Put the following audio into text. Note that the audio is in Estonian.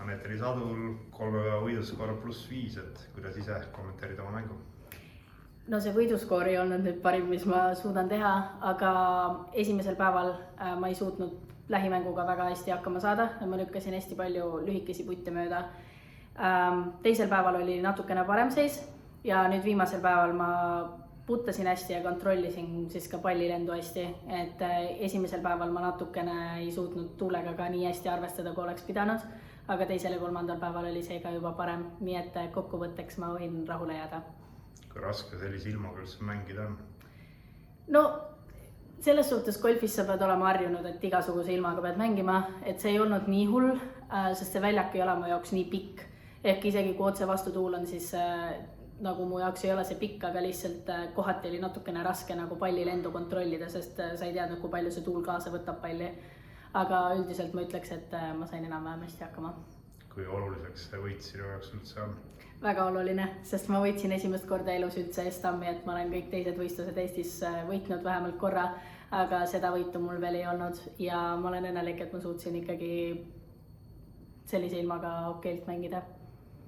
Anett oli Sadul 3 päeva võiduskoor +5, et kuidas ise kommenteerid oma mängu? No see võiduskoor ei olnud nüüd parim, mis ma suudan teha, aga esimesel päeval ma ei suutnud lähimänguga väga hästi hakkama saada. Ma lükkasin hästi palju lühikesi putte mööda. Teisel päeval oli natukene parem seis ja nüüd viimasel päeval ma puttasin hästi ja kontrollisin siis ka pallilendu hästi. Et esimesel päeval ma natukene ei suutnud tuulega ka nii hästi arvestada, kui oleks pidanud, aga teisel ja kolmandal päeval oli see ka juba parem. Nii et kokkuvõtteks ma võin rahule jääda. Kui raske sellise ilmaga üldse mängida on? No selles suhtes golfis sa pead olema harjunud, et igasuguse ilmaga pead mängima, et see ei olnud nii hull, sest see väljak ei ole mu jaoks nii pikk. Ehk isegi kui otse vastu tuul on, siis nagu mu jaoks ei ole see pikk, aga lihtsalt kohati oli natukene raske nagu pallilendu kontrollida, sest sa ei teadnud, kui palju see tuul kaasa võtab palli. Aga üldiselt ma ütleks, et ma sain enam-vähem hästi hakkama. Kui oluliseks see võit sinu jaoks üldse on? Väga oluline, sest ma võitsin esimest korda elus üldse Estammi, et ma olen kõik teised võistlused Eestis võitnud vähemalt korra, aga seda võitu mul veel ei olnud ja ma olen õnnelik, et ma suutsin ikkagi sellise ilmaga okeilt mängida.